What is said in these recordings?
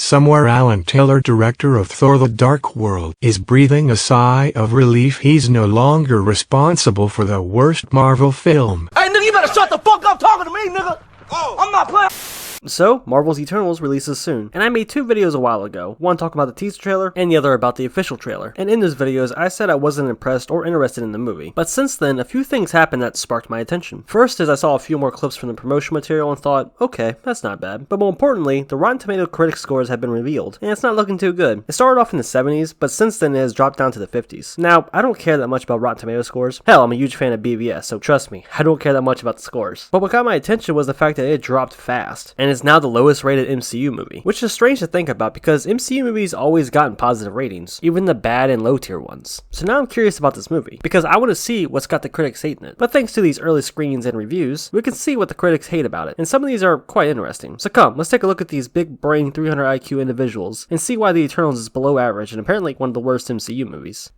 Somewhere Alan Taylor, director of Thor: The Dark World, is breathing a sigh of relief. He's no longer responsible for the worst Marvel film. Hey nigga, you better shut the fuck up talking to me, nigga! Oh. I'm not playing. So, Marvel's Eternals releases soon, and I made two videos a while ago, one talking about the teaser trailer, and the other about the official trailer. And in those videos, I said I wasn't impressed or interested in the movie. But since then, a few things happened that sparked my attention. First is I saw a few more clips from the promotion material and thought, okay, that's not bad. But more importantly, the Rotten Tomato critic scores have been revealed, and it's not looking too good. It started off in the 70s, but since then it has dropped down to the 50s. Now, I don't care that much about Rotten Tomato scores. Hell, I'm a huge fan of BVS, so trust me, I don't care that much about the scores. But what got my attention was the fact that it dropped fast, and is now the lowest rated MCU movie, which is strange to think about because MCU movies always gotten positive ratings, even the bad and low tier ones. So now I'm curious about this movie, because I want to see what's got the critics hating it. But thanks to these early screenings and reviews, we can see what the critics hate about it, and some of these are quite interesting. So come, let's take a look at these big brain 300 IQ individuals and see why The Eternals is below average and apparently one of the worst MCU movies.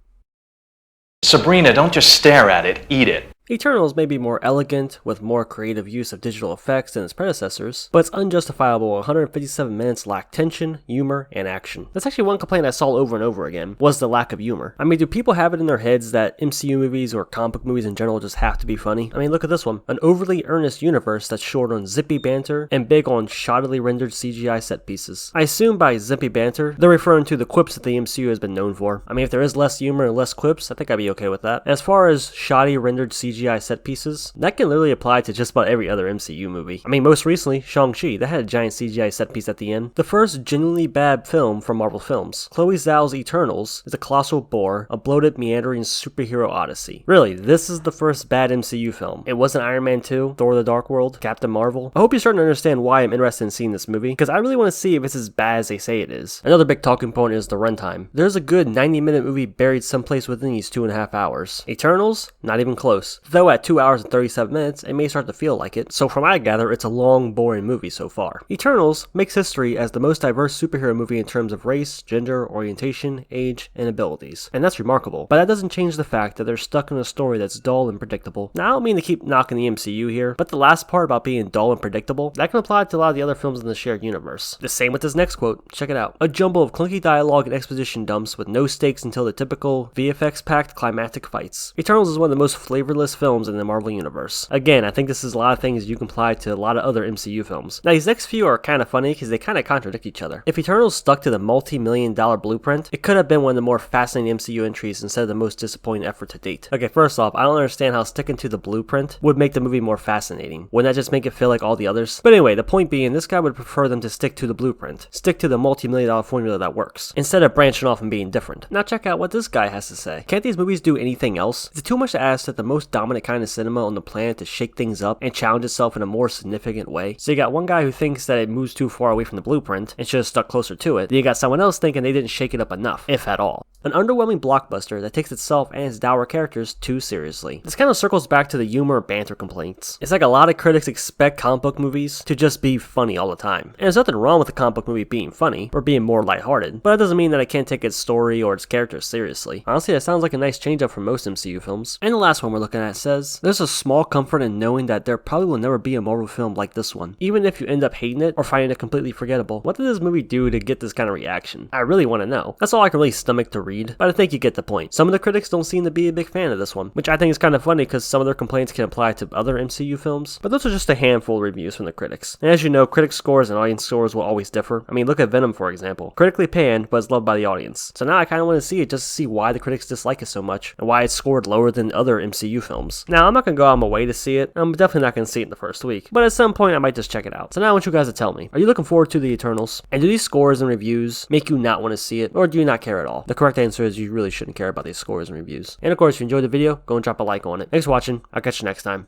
Sabrina, don't just stare at it, eat it. Eternals may be more elegant, with more creative use of digital effects than its predecessors, but its unjustifiable 157 minutes lack tension, humor, and action. That's actually one complaint I saw over and over again, was the lack of humor. I mean, do people have it in their heads that MCU movies or comic book movies in general just have to be funny? I mean, look at this one. An overly earnest universe that's short on zippy banter and big on shoddily rendered CGI set pieces. I assume by zippy banter, they're referring to the quips that the MCU has been known for. I mean, if there is less humor and less quips, I think I'd be okay with that. As far as shoddy rendered CGI set pieces, that can literally apply to just about every other MCU movie. I mean, most recently, Shang-Chi, that had a giant CGI set piece at the end. The first genuinely bad film from Marvel Films. Chloe Zhao's Eternals is a colossal bore, a bloated, meandering superhero odyssey. Really, this is the first bad MCU film. It wasn't Iron Man 2, Thor: The Dark World, Captain Marvel. I hope you're starting to understand why I'm interested in seeing this movie, because I really want to see if it's as bad as they say it is. Another big talking point is the runtime. There's a good 90-minute movie buried someplace within these 2.5 hours. Eternals? Not even close. Though at 2 hours and 37 minutes, it may start to feel like it, so from what I gather, it's a long, boring movie so far. Eternals makes history as the most diverse superhero movie in terms of race, gender, orientation, age, and abilities. And that's remarkable, but that doesn't change the fact that they're stuck in a story that's dull and predictable. Now, I don't mean to keep knocking the MCU here, but the last part about being dull and predictable, that can apply to a lot of the other films in the shared universe. The same with this next quote, check it out. A jumble of clunky dialogue and exposition dumps with no stakes until the typical VFX-packed climactic fights. Eternals is one of the most flavorless films in the Marvel Universe. Again, I think this is a lot of things you can apply to a lot of other MCU films. Now, these next few are kind of funny because they kind of contradict each other. If Eternals stuck to the multi-million-dollar blueprint, it could have been one of the more fascinating MCU entries instead of the most disappointing effort to date. Okay, first off, I don't understand how sticking to the blueprint would make the movie more fascinating. Wouldn't that just make it feel like all the others? But anyway, the point being, this guy would prefer them to stick to the blueprint. Stick to the multi-million-dollar formula that works, instead of branching off and being different. Now check out what this guy has to say. Can't these movies do anything else? Is it too much to ask that the most dominant kind of cinema on the planet to shake things up and challenge itself in a more significant way? So you got one guy who thinks that it moves too far away from the blueprint and should have stuck closer to it. Then you got someone else thinking they didn't shake it up enough, if at all. An underwhelming blockbuster that takes itself and its dour characters too seriously. This kind of circles back to the humor banter complaints. It's like a lot of critics expect comic book movies to just be funny all the time. And there's nothing wrong with a comic book movie being funny or being more lighthearted, but that doesn't mean that it can't take its story or its characters seriously. Honestly, that sounds like a nice change up from most MCU films. And the last one we're looking at says, there's a small comfort in knowing that there probably will never be a Marvel film like this one. Even if you end up hating it or finding it completely forgettable, what did this movie do to get this kind of reaction? I really want to know. That's all I can really stomach to read, but I think you get the point. Some of the critics don't seem to be a big fan of this one, which I think is kind of funny because some of their complaints can apply to other MCU films, but those are just a handful of reviews from the critics. And as you know, critic scores and audience scores will always differ. I mean, look at Venom, for example. Critically panned, but it's loved by the audience. So now I kind of want to see it just to see why the critics dislike it so much and why it's scored lower than other MCU films. Now, I'm not going to go out of my way to see it. I'm definitely not going to see it in the first week, but at some point I might just check it out. So now I want you guys to tell me, are you looking forward to The Eternals? And do these scores and reviews make you not want to see it, or do you not care at all? The correct answer is you really shouldn't care about these scores and reviews. And of course, if you enjoyed the video, go and drop a like on it. Thanks for watching. I'll catch you next time.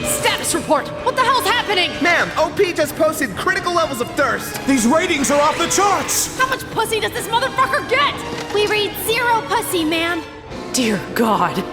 Status report! What the hell's happening? Ma'am, OP just posted critical levels of thirst. These ratings are off the charts! How much pussy does this motherfucker get? We read 0 pussy, ma'am. Dear God.